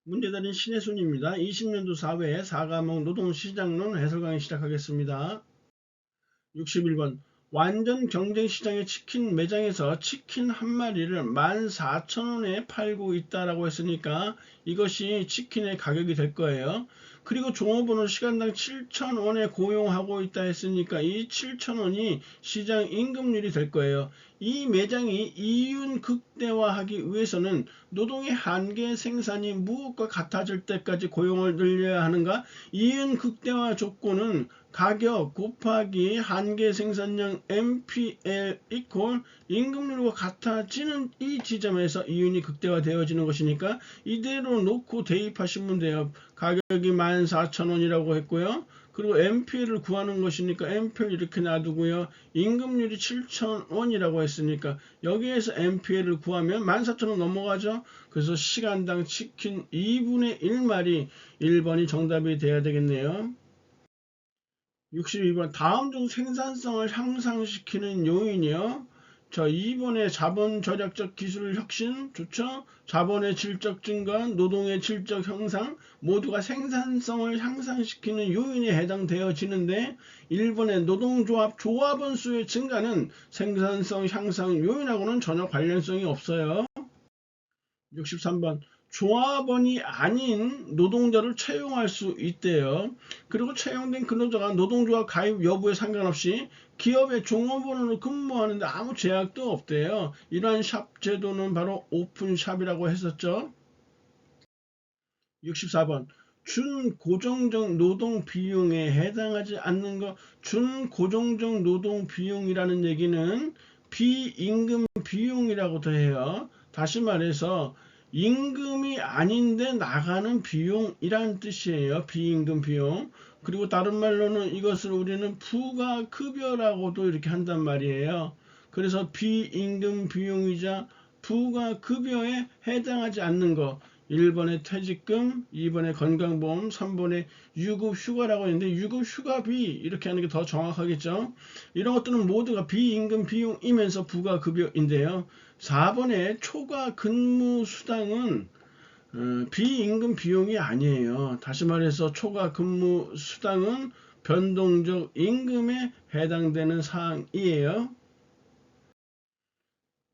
문제달인 신혜순입니다. 20년도 4회 4과목 노동시장론 해설 강의 시작하겠습니다. 61번 완전 경쟁시장의 치킨 매장에서 치킨 한 마리를 14,000원에 팔고 있다라고 했으니까 이것이 치킨의 가격이 될 거예요. 그리고 종업원을 시간당 7,000원에 고용하고 있다 했으니까 이 7,000원이 시장 임금률이 될 거예요. 이 매장이 이윤 극대화하기 위해서는 노동의 한계 생산이 무엇과 같아질 때까지 고용을 늘려야 하는가? 이윤 극대화 조건은 가격 곱하기 한계 생산량 MPL 이퀄 임금률과 같아지는 이 지점에서 이윤이 극대화되어지는 것이니까 이대로 놓고 대입하시면 돼요. 가격이 14,000원이라고 했고요. 그리고 MPL을 구하는 것이니까 MPL 이렇게 놔두고요. 임금률이 7,000원이라고 했으니까 여기에서 MPL을 구하면 14,000원 넘어가죠. 그래서 시간당 치킨 2분의 1마리 1번이 정답이 돼야 되겠네요. 62번 다음 중 생산성을 향상시키는 요인이요. 자, 2번에 자본 절약적 기술 혁신 좋죠. 자본의 질적 증가, 노동의 질적 향상 모두가 생산성을 향상시키는 요인에 해당되어지는데 1번의 노동조합 조합원 수의 증가는 생산성 향상 요인하고는 전혀 관련성이 없어요. 63번 조합원이 아닌 노동자를 채용할 수 있대요. 그리고 채용된 근로자가 노동조합 가입 여부에 상관없이 기업의 종업원으로 근무하는데 아무 제약도 없대요. 이러한 샵 제도는 바로 오픈샵이라고 했었죠. 64번 준고정적 노동 비용에 해당하지 않는 것. 준고정적 노동 비용이라는 얘기는 비임금 비용이라고도 해요. 다시 말해서 임금이 아닌데 나가는 비용이라는 뜻이에요. 비임금 비용. 그리고 다른 말로는 이것을 우리는 부가급여라고도 이렇게 한단 말이에요. 그래서 비임금 비용이자 부가급여에 해당하지 않는 것. 1번에 퇴직금, 2번에 건강보험, 3번에 유급휴가라고 했는데 유급휴가비 이렇게 하는 게 더 정확하겠죠. 이런 것들은 모두가 비임금 비용이면서 부가급여인데요. 4번에 초과 근무 수당은 비임금 비용이 아니에요. 다시 말해서 초과 근무 수당은 변동적 임금에 해당되는 사항이에요.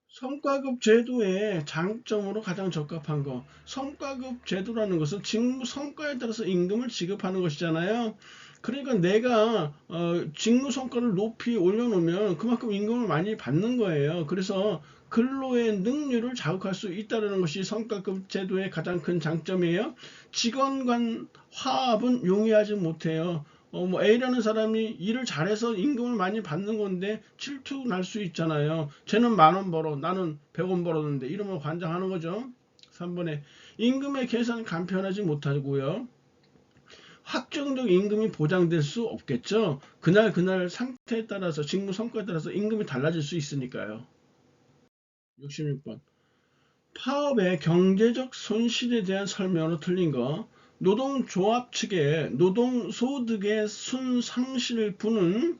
성과급 제도의 장점으로 가장 적합한 거. 성과급 제도라는 것은 직무 성과에 따라서 임금을 지급하는 것이잖아요. 그러니까 내가 직무 성과를 높이 올려놓으면 그만큼 임금을 많이 받는 거예요. 그래서 근로의 능률을 자극할 수 있다는 것이 성과급 제도의 가장 큰 장점이에요. 직원 간 화합은 용이하지 못해요. 뭐 A라는 사람이 일을 잘해서 임금을 많이 받는 건데 질투 날 수 있잖아요. 쟤는 10,000원 벌어, 나는 100원 벌었는데 이러면 관장하는 거죠. 3번에 임금의 계산 간편하지 못하고요. 확정적 임금이 보장될 수 없겠죠. 그날 상태에 따라서 직무 성과에 따라서 임금이 달라질 수 있으니까요. 66번 파업의 경제적 손실에 대한 설명으로 틀린 거. 노동조합 측의 노동소득의 순상실분은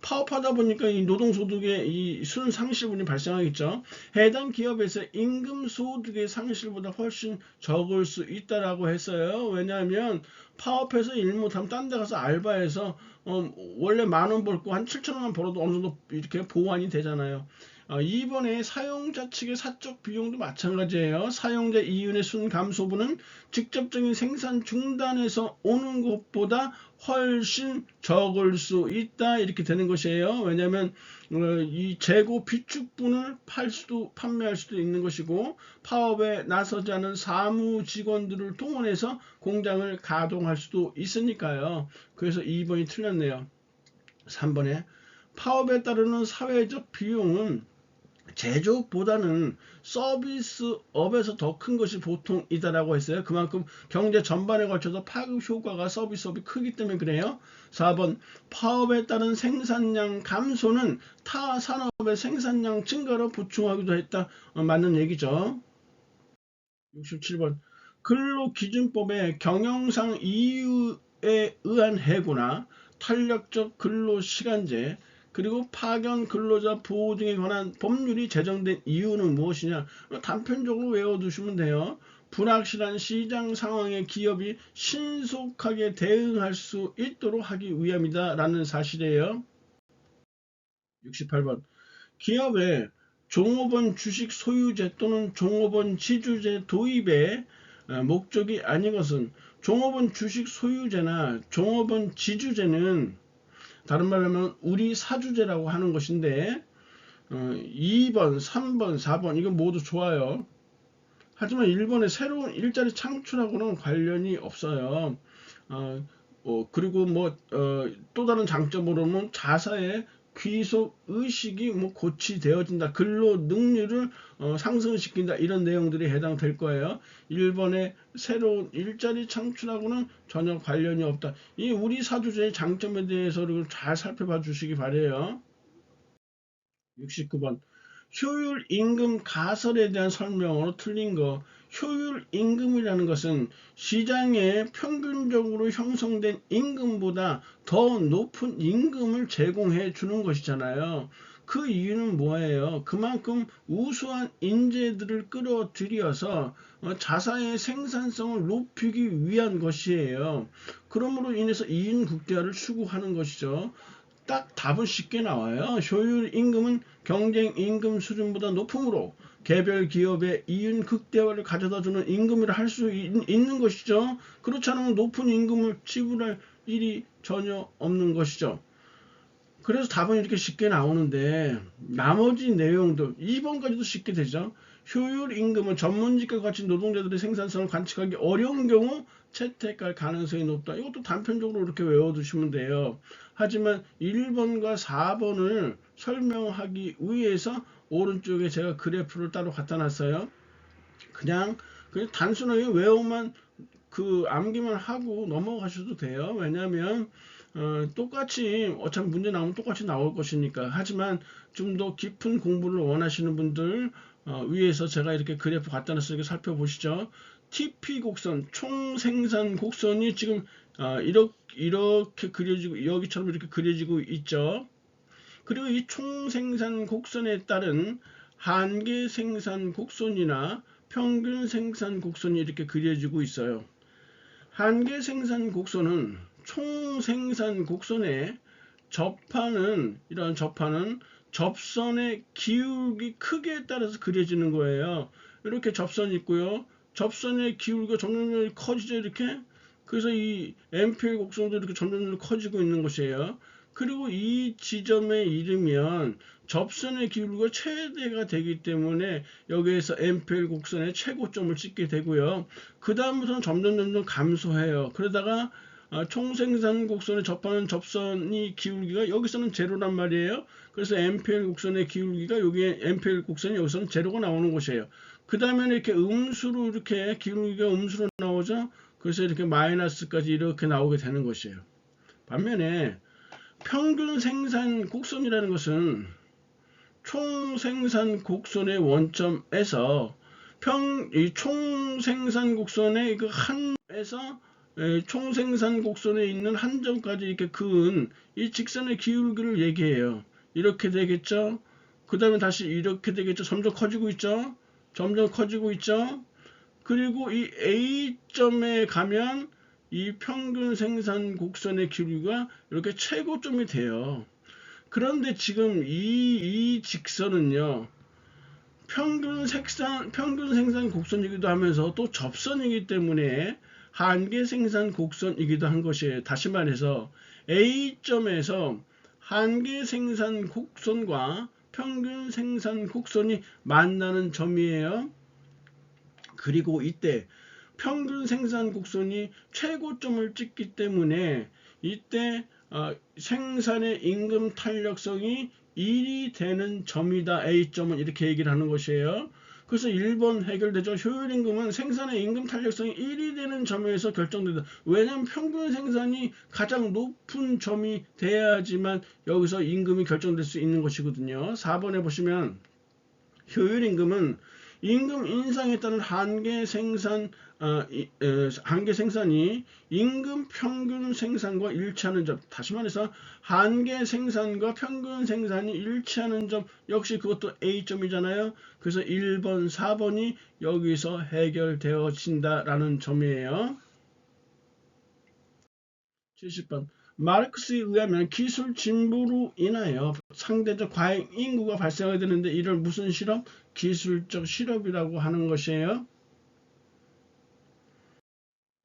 파업하다 보니까 이 노동소득의 이 순상실분이 발생하겠죠. 해당 기업에서 임금소득의 상실보다 훨씬 적을 수 있다라고 했어요. 왜냐하면 파업해서 일 못하면 딴 데 가서 알바해서 원래 10,000원 벌고 한 7,000원만 벌어도 어느 정도 이렇게 보완이 되잖아요. 2번에 사용자 측의 사적 비용도 마찬가지예요. 사용자 이윤의 순감소분은 직접적인 생산 중단에서 오는 것보다 훨씬 적을 수 있다 이렇게 되는 것이에요. 왜냐하면 이 재고 비축분을 판매할 수도 있는 것이고 파업에 나서지 않은 사무 직원들을 동원해서 공장을 가동할 수도 있으니까요. 그래서 2번이 틀렸네요. 3번에 파업에 따르는 사회적 비용은 제조업보다는 서비스업에서 더 큰 것이 보통이다라고 했어요. 그만큼 경제 전반에 걸쳐서 파급 효과가 서비스업이 크기 때문에 그래요. 4번 파업에 따른 생산량 감소는 타 산업의 생산량 증가로 보충하기도 했다. 맞는 얘기죠. 67번 근로기준법의 경영상 이유에 의한 해고나 탄력적 근로시간제 그리고 파견 근로자 보호 등에 관한 법률이 제정된 이유는 무엇이냐? 단편적으로 외워두시면 돼요. 불확실한 시장 상황에 기업이 신속하게 대응할 수 있도록 하기 위함이다 라는 사실이에요. 68번 기업의 종업원 주식 소유제 또는 종업원 지주제 도입의 목적이 아닌 것은 종업원 주식 소유제나 종업원 지주제는 다른 말로 하면 우리 사주제라고 하는 것인데 2번, 3번, 4번 이건 모두 좋아요. 하지만 1번의 새로운 일자리 창출하고는 관련이 없어요. 그리고 또 다른 장점으로는 자사의 귀속 의식이 고취되어진다. 근로 능률을 상승시킨다. 이런 내용들이 해당될 거예요. 1번의 새로운 일자리 창출하고는 전혀 관련이 없다. 이 우리 사주제의 장점에 대해서 잘 살펴봐 주시기 바래요. 69번 효율 임금 가설에 대한 설명으로 틀린 거. 효율 임금이라는 것은 시장에 평균적으로 형성된 임금보다 더 높은 임금을 제공해 주는 것이잖아요. 그 이유는 뭐예요? 그만큼 우수한 인재들을 끌어들여서 자사의 생산성을 높이기 위한 것이에요. 그러므로 인해서 이윤 극대화를 추구하는 것이죠. 딱 답은 쉽게 나와요. 효율 임금은 경쟁 임금 수준보다 높으므로 개별 기업의 이윤 극대화를 가져다주는 임금이라 할 수 있는 것이죠. 그렇지 않으면 높은 임금을 지불할 일이 전혀 없는 것이죠. 그래서 답은 이렇게 쉽게 나오는데 나머지 내용도 2번까지도 쉽게 되죠. 효율 임금은 전문직과 같이 노동자들의 생산성을 관측하기 어려운 경우 채택할 가능성이 높다. 이것도 단편적으로 이렇게 외워두시면 돼요. 하지만 1번과 4번을 설명하기 위해서 오른쪽에 제가 그래프를 따로 갖다 놨어요. 그냥 단순하게 외우만 암기만 하고 넘어가셔도 돼요. 왜냐하면 똑같이 어차피 문제 나오면 똑같이 나올 것이니까. 하지만 좀 더 깊은 공부를 원하시는 분들 위해서 제가 이렇게 그래프 갖다 놨으니까 살펴보시죠. TP 곡선, 총생산 곡선이 지금 이렇게 그려지고 여기처럼 이렇게 그려지고 있죠. 그리고 이 총생산 곡선에 따른 한계 생산 곡선이나 평균 생산 곡선이 이렇게 그려지고 있어요. 한계 생산 곡선은 총생산 곡선에 이런 접하는 접선의 기울기 크기에 따라서 그려지는 거예요. 이렇게 접선이 있고요. 접선의 기울기가 점점 커지죠. 이렇게. 그래서 이 MPL 곡선도 이렇게 점점 커지고 있는 것이에요. 그리고 이 지점에 이르면 접선의 기울기가 최대가 되기 때문에 여기에서 MPL 곡선의 최고점을 찍게 되고요. 그 다음부터는 점점 감소해요. 그러다가 총생산 곡선에 접하는 접선이 기울기가 여기서는 제로란 말이에요. 그래서 MPL 곡선의 기울기가 여기에 MPL 곡선이 여기서는 제로가 나오는 것이에요. 그 다음에 이렇게 음수로 이렇게 기울기가 음수로 나오죠. 그래서 이렇게 마이너스까지 이렇게 나오게 되는 것이에요. 반면에 평균 생산 곡선이라는 것은 총생산 곡선의 원점에서 이 총생산 곡선의 그 한에서 총생산 곡선에 있는 한 점까지 이렇게 그은 이 직선의 기울기를 얘기해요. 이렇게 되겠죠. 그 다음에 다시 이렇게 되겠죠. 점점 커지고 있죠. 점점 커지고 있죠. 그리고 이 A점에 가면 이 평균 생산 곡선의 기울기가 이렇게 최고점이 돼요. 그런데 지금 이 직선은요. 평균 생산 곡선이기도 하면서 또 접선이기 때문에 한계 생산 곡선이기도 한 것이에요. 다시 말해서 A점에서 한계 생산 곡선과 평균 생산 곡선이 만나는 점이에요. 그리고 이때 평균 생산 곡선이 최고점을 찍기 때문에 이때 생산의 임금 탄력성이 1이 되는 점이다. A점은 이렇게 얘기를 하는 것이에요. 그래서 1번 해결되죠. 효율임금은 생산의 임금 탄력성이 1이 되는 점에서 결정된다. 왜냐하면 평균 생산이 가장 높은 점이 돼야지만 여기서 임금이 결정될 수 있는 것이거든요. 4번에 보시면 효율임금은 임금 인상에 따른 한계 생산 한계 생산이 임금 평균 생산과 일치하는 점. 다시 말해서 한계 생산과 평균 생산이 일치하는 점 역시 그것도 A점이잖아요. 그래서 1번, 4번이 여기서 해결되어진다라는 점이에요. 70번. 마르크스에 의하면 기술 진보로 인하여 상대적 과잉 인구가 발생하게 되는데 이를 무슨 실업? 기술적 실업이라고 하는 것이에요.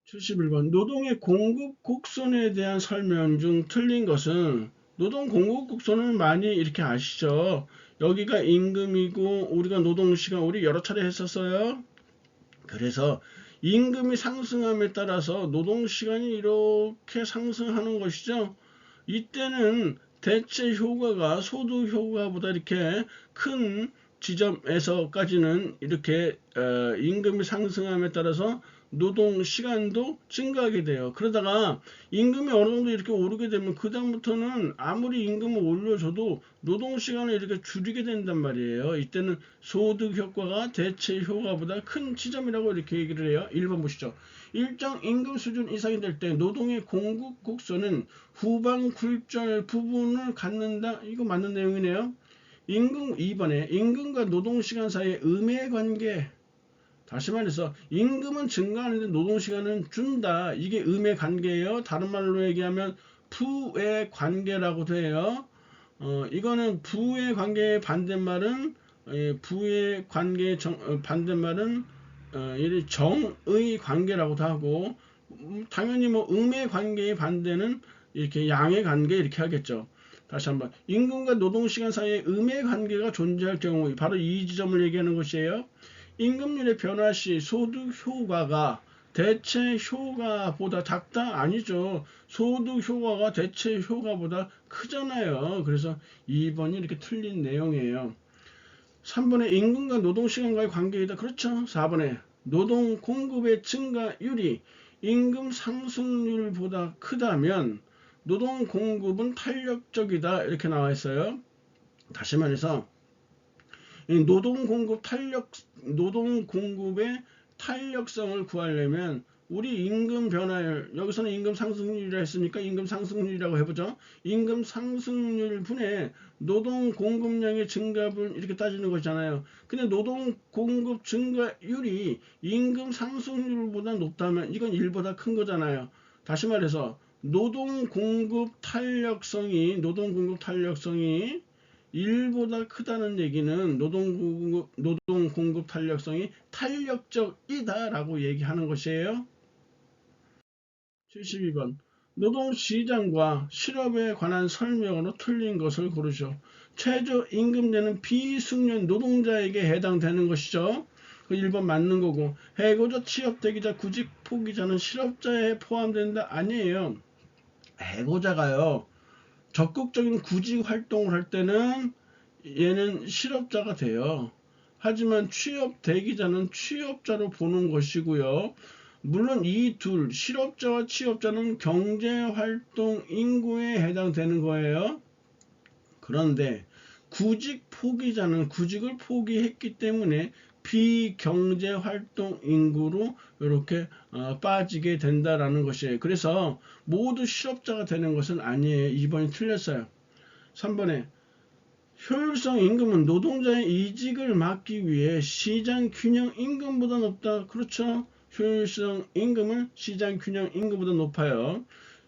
71번. 노동의 공급 곡선에 대한 설명 중 틀린 것은 노동 공급 곡선을 많이 이렇게 아시죠? 여기가 임금이고 우리가 노동시간 우리 여러 차례 했었어요. 그래서 임금이 상승함에 따라서 노동시간이 이렇게 상승하는 것이죠. 이때는 대체 효과가 소득 효과보다 이렇게 큰 지점에서까지는 이렇게 임금이 상승함에 따라서 노동 시간도 증가하게 돼요. 그러다가 임금이 어느 정도 이렇게 오르게 되면 그 다음부터는 아무리 임금을 올려줘도 노동 시간을 이렇게 줄이게 된단 말이에요. 이때는 소득 효과가 대체 효과보다 큰 지점이라고 이렇게 얘기를 해요. 1번 보시죠. 일정 임금 수준 이상이 될 때 노동의 공급 곡선은 후방 굴절 부분을 갖는다. 이거 맞는 내용이네요. 임금 2번에 임금과 노동시간 사이의 음의 관계. 다시 말해서 임금은 증가하는데 노동시간은 준다. 이게 음의 관계예요. 다른 말로 얘기하면 부의 관계라고도 해요. 이거는 부의 관계의 반대말은 부의 관계의 반대말은 정의 관계라고도 하고 당연히 뭐 음의 관계의 반대는 이렇게 양의 관계 이렇게 하겠죠. 다시 한번 임금과 노동시간 사이에 음의 관계가 존재할 경우 바로 이 지점을 얘기하는 것이에요. 임금률의 변화 시 소득 효과가 대체 효과보다 작다? 아니죠. 소득 효과가 대체 효과보다 크잖아요. 그래서 2번이 이렇게 틀린 내용이에요. 3번에 임금과 노동시간과의 관계이다. 그렇죠. 4번에 노동 공급의 증가율이 임금 상승률보다 크다면 노동 공급은 탄력적이다. 이렇게 나와 있어요. 다시 말해서 노동 공급의 탄력성을 구하려면 우리 임금 변화율, 여기서는 임금 상승률이라 했으니까 임금 상승률이라고 해보죠. 임금 상승률 분의 노동 공급량의 증가분 이렇게 따지는 거잖아요. 근데 노동 공급 증가율이 임금 상승률보다 높다면 이건 1보다 큰 거잖아요. 다시 말해서 노동 공급 탄력성이 1보다 크다는 얘기는 노동 공급 탄력성이 탄력적이다라고 얘기하는 것이에요. 72번. 노동시장과 실업에 관한 설명으로 틀린 것을 고르죠. 최저임금제는 비숙련 노동자에게 해당되는 것이죠. 그 1번 맞는 거고 해고자 취업대기자 구직 포기자는 실업자에 포함된다 아니에요. 해고자가요. 적극적인 구직 활동을 할 때는 얘는 실업자가 돼요. 하지만 취업 대기자는 취업자로 보는 것이고요. 물론 이 둘, 실업자와 취업자는 경제활동 인구에 해당되는 거예요. 그런데 구직 포기자는 구직을 포기했기 때문에 비경제활동 인구로 이렇게 빠지게 된다라는 것이에요. 그래서 모두 실업자가 되는 것은 아니에요. 2번이 틀렸어요. 3번에 효율성 임금은 노동자의 이직을 막기 위해 시장 균형 임금보다 높다. 그렇죠. 효율성 임금은 시장 균형 임금보다 높아요.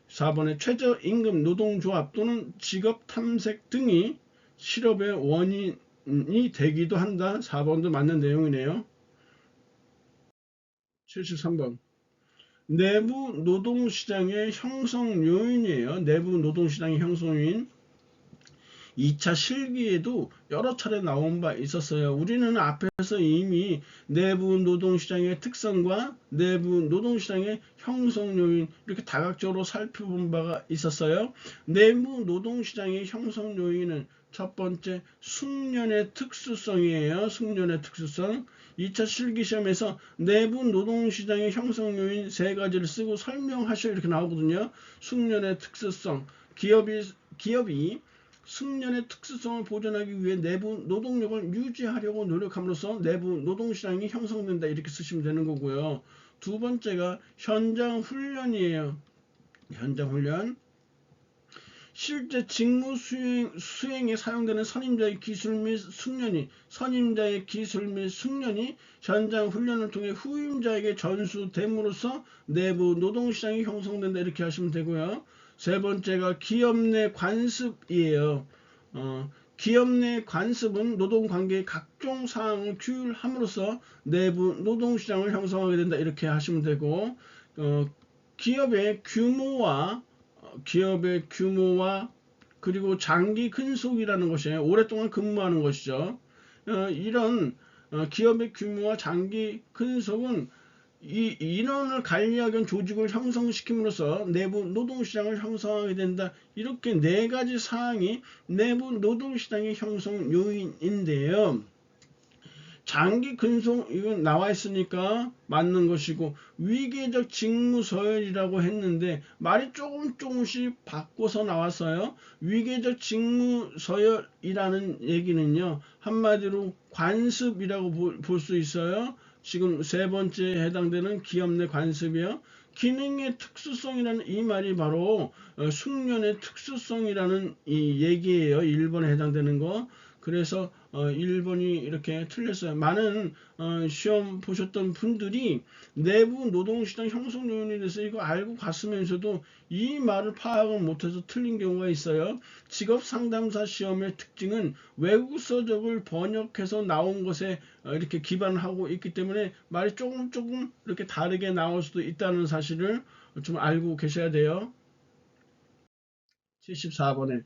4번에 최저임금 노동조합 또는 직업 탐색 등이 실업의 원인이 되기도 한다. 4번도 맞는 내용이네요. 73번. 내부 노동시장의 형성 요인이에요. 내부 노동시장의 형성 요인. 2차 실기에도 여러 차례 나온 바 있었어요. 우리는 앞에서 이미 내부 노동시장의 특성과 내부 노동시장의 형성 요인 이렇게 다각적으로 살펴본 바가 있었어요. 내부 노동시장의 형성 요인은 첫 번째 숙련의 특수성이에요. 숙련의 특수성. 2차 실기시험에서 내부 노동시장의 형성 요인 세 가지를 쓰고 설명하셔 이렇게 나오거든요. 숙련의 특수성. 기업이 숙련의 특수성을 보존하기 위해 내부 노동력을 유지하려고 노력함으로써 내부 노동시장이 형성된다 이렇게 쓰시면 되는 거고요. 두 번째가 현장 훈련이에요. 현장 훈련. 실제 직무 수행에 사용되는 선임자의 기술 및 숙련이 현장 훈련을 통해 후임자에게 전수됨으로써 내부 노동시장이 형성된다. 이렇게 하시면 되고요. 세 번째가 기업 내 관습이에요. 기업 내 관습은 노동관계의 각종 사항을 규율함으로써 내부 노동시장을 형성하게 된다. 이렇게 하시면 되고, 기업의 규모와 그리고 장기 근속이라는 것이 오랫동안 근무하는 것이죠. 이런 기업의 규모와 장기 근속은 이 인원을 관리하기 위한 조직을 형성시킴으로써 내부 노동시장을 형성하게 된다. 이렇게 네 가지 사항이 내부 노동시장의 형성 요인인데요. 장기 근속 이건 나와 있으니까 맞는 것이고, 위계적 직무 서열이라고 했는데 말이 조금씩 바꿔서 나왔어요. 위계적 직무 서열이라는 얘기는요, 한마디로 관습이라고 볼 수 있어요. 지금 세 번째에 해당되는 기업 내 관습이요. 기능의 특수성이라는 이 말이 바로 숙련의 특수성이라는 이 얘기예요. 1번에 해당되는 거. 그래서 1번이 이렇게 틀렸어요. 많은 시험 보셨던 분들이 내부 노동시장 형성 요인에 대해서 이거 알고 갔으면서도 이 말을 파악을 못해서 틀린 경우가 있어요. 직업상담사 시험의 특징은 외국 서적을 번역해서 나온 것에 이렇게 기반하고 있기 때문에 말이 조금 이렇게 다르게 나올 수도 있다는 사실을 좀 알고 계셔야 돼요. 74번에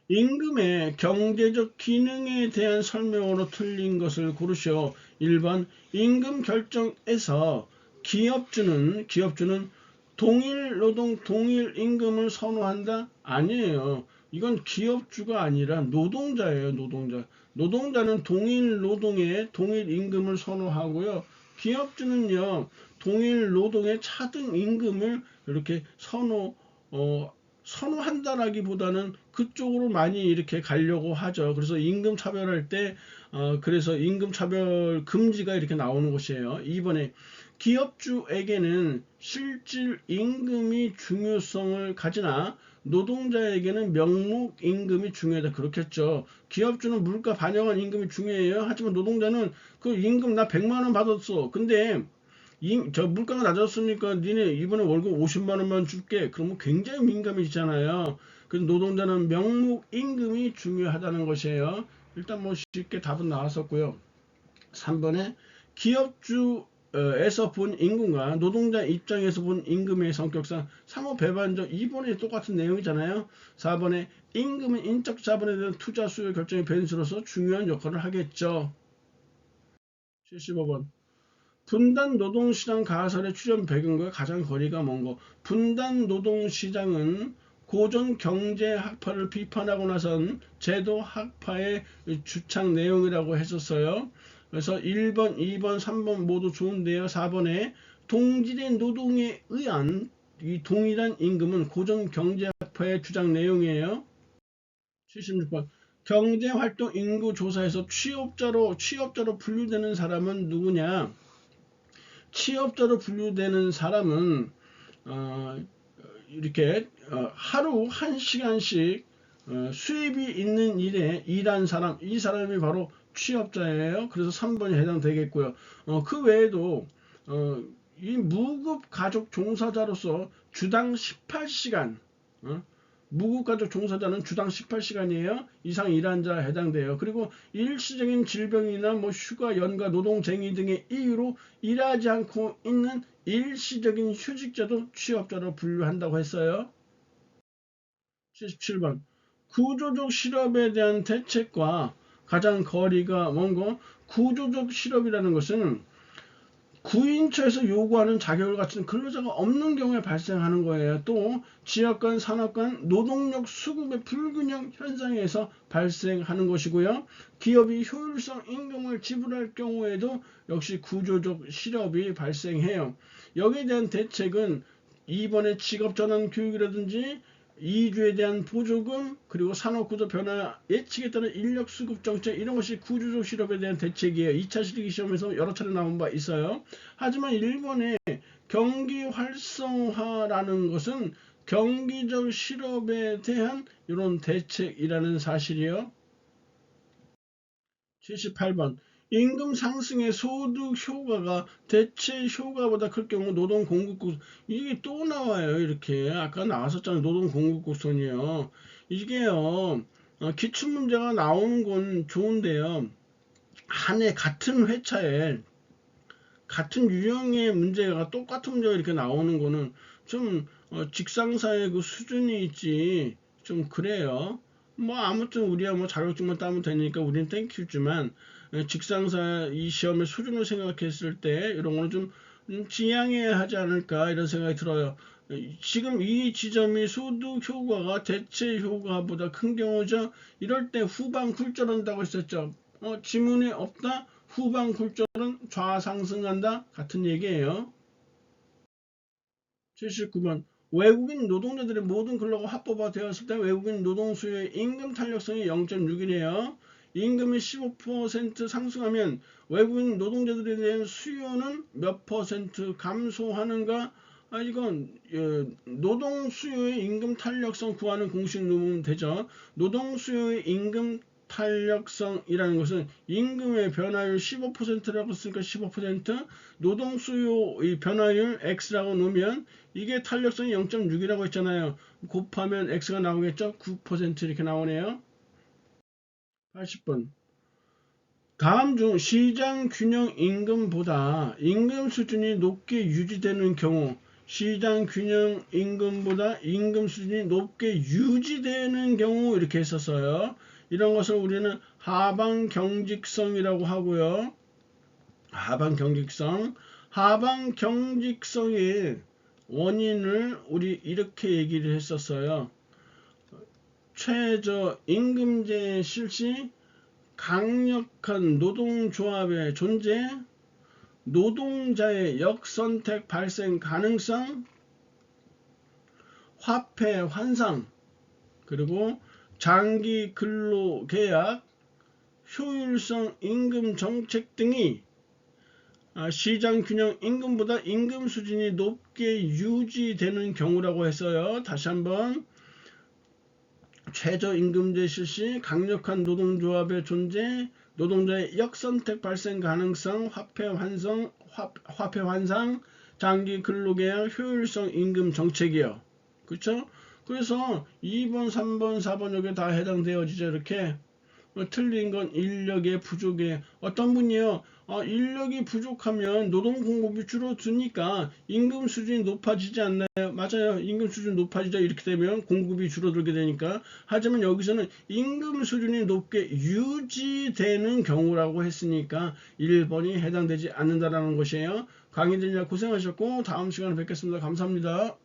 임금의 경제적 기능에 대한 설명으로 틀린 것을 고르시오. 1번 임금 결정에서 기업주는 동일 노동 동일 임금을 선호한다? 아니에요. 이건 기업주가 아니라 노동자예요. 노동자는 동일 노동에 동일 임금을 선호하고요. 기업주는요, 동일 노동의 차등 임금을 이렇게 선호한다라기보다는 그쪽으로 많이 이렇게 가려고 하죠. 그래서 임금 차별할 때 그래서 임금 차별 금지가 이렇게 나오는 것이에요. 이번에 기업주에게는 실질 임금이 중요성을 가지나 노동자에게는 명목 임금이 중요하다. 그렇겠죠. 기업주는 물가 반영한 임금이 중요해요. 하지만 노동자는 그 임금 나 100만 원 받았어. 근데 저 물가가 낮았으니까 니네 이번에 월급 50만 원만 줄게. 그러면 굉장히 민감해지잖아요. 그래서 노동자는 명목 임금이 중요하다는 것이에요. 일단 뭐 쉽게 답은 나왔었고요. 3번에 기업주에서 본 임금과 노동자 입장에서 본 임금의 성격상 상호 배반적 2번에 똑같은 내용이잖아요. 4번에 임금은 인적 자본에 대한 투자 수요 결정의 변수로서 중요한 역할을 하겠죠. 75번 분단 노동시장 가설의 출현 배경과 가장 거리가 먼 것. 분단 노동시장은 고전 경제학파를 비판하고 나선 제도학파의 주창 내용이라고 했었어요. 그래서 1번, 2번, 3번 모두 좋은데요. 4번에 동질의 노동에 의한 이 동일한 임금은 고전 경제학파의 주장 내용이에요. 76번 경제활동 인구 조사에서 취업자로 분류되는 사람은 누구냐? 취업자로 분류되는 사람은 이렇게 하루 1시간씩 수입이 있는 일에 일한 사람, 이 사람이 바로 취업자예요. 그래서 3번이 해당되겠고요. 그 외에도 이 무급 가족 종사자로서 주당 18시간 무급가족 종사자는 주당 18시간이에요. 이상 일한 자 해당돼요. 그리고 일시적인 질병이나 뭐 휴가, 연가, 노동쟁의 등의 이유로 일하지 않고 있는 일시적인 휴직자도 취업자로 분류한다고 했어요. 77번 구조적 실업에 대한 대책과 가장 거리가 먼 거. 구조적 실업이라는 것은 구인처에서 요구하는 자격을 갖춘 근로자가 없는 경우에 발생하는 거예요. 또 지역 간 산업 간 노동력 수급의 불균형 현상에서 발생하는 것이고요. 기업이 효율성 임금을 지불할 경우에도 역시 구조적 실업이 발생해요. 여기에 대한 대책은 이번에 직업전환 교육이라든지 이주에 대한 보조금, 그리고 산업구조 변화 예측에 따른 인력 수급 정책, 이런 것이 구조적 실업에 대한 대책이에요. 2차 실기 시험에서 여러 차례 나온 바 있어요. 하지만 일본의 경기 활성화라는 것은 경기적 실업에 대한 이런 대책이라는 사실이요. 78번. 임금 상승의 소득 효과가 대체 효과보다 클 경우 노동 공급국, 이게 또 나와요. 이렇게 아까 나왔었잖아요. 노동 공급국선이요. 이게요, 기출 문제가 나오는 건 좋은데요. 한 해 같은 회차에 같은 유형의 문제가 똑같은 문제가 이렇게 나오는 거는 좀 직상사의 그 수준이 있지 좀 그래요. 뭐 아무튼 우리야 뭐 자격증만 따면 되니까 우리는 땡큐지만 직상사 이 시험의 수준을 생각했을 때 이런 거는 좀 지양해야 하지 않을까 이런 생각이 들어요. 지금 이 지점이 소득 효과가 대체 효과보다 큰 경우죠. 이럴 때 후방 굴절한다고 했었죠. 지문에 없다. 후방 굴절은 좌상승한다. 같은 얘기예요. 79번. 외국인 노동자들의 모든 근로가 합법화 되었을 때 외국인 노동 수요의 임금 탄력성이 0.6이네요. 임금이 15% 상승하면 외국인 노동자들에 대한 수요는 몇 퍼센트 감소하는가? 이건 노동 수요의 임금 탄력성 구하는 공식 넣으면 되죠. 노동 수요의 임금 탄력성이라는 것은 임금의 변화율 15%라고 했으니까 15%, 노동 수요의 변화율 X라고 놓으면 이게 탄력성이 0.6이라고 했잖아요. 곱하면 X가 나오겠죠? 9% 이렇게 나오네요. 80번. 다음 중 시장 균형 임금보다 임금 수준이 높게 유지되는 경우, 시장 균형 임금보다 임금 수준이 높게 유지되는 경우 이렇게 했었어요. 이런 것을 우리는 하방 경직성이라고 하고요. 하방 경직성. 하방 경직성의 원인을 우리 이렇게 얘기를 했었어요. 최저 임금제 실시, 강력한 노동조합의 존재, 노동자의 역선택 발생 가능성, 화폐 환상, 그리고 장기 근로계약, 효율성 임금 정책 등이 시장 균형 임금보다 임금 수준이 높게 유지되는 경우라고 했어요. 다시 한번. 최저임금제 실시, 강력한 노동조합의 존재, 노동자의 역선택 발생 가능성, 화폐 환상, 장기 근로계약, 효율성 임금 정책이요. 그렇죠? 그래서 2번, 3번, 4번 여기 다 해당되어지죠. 이렇게. 틀린 건 인력의 부족에 어떤 분이요. 인력이 부족하면 노동 공급이 줄어드니까 임금 수준이 높아지지 않나요? 맞아요. 임금 수준이 높아지죠. 이렇게 되면 공급이 줄어들게 되니까. 하지만 여기서는 임금 수준이 높게 유지되는 경우라고 했으니까 1번이 해당되지 않는다라는 것이에요. 강의 들으냐 고생하셨고 다음 시간에 뵙겠습니다. 감사합니다.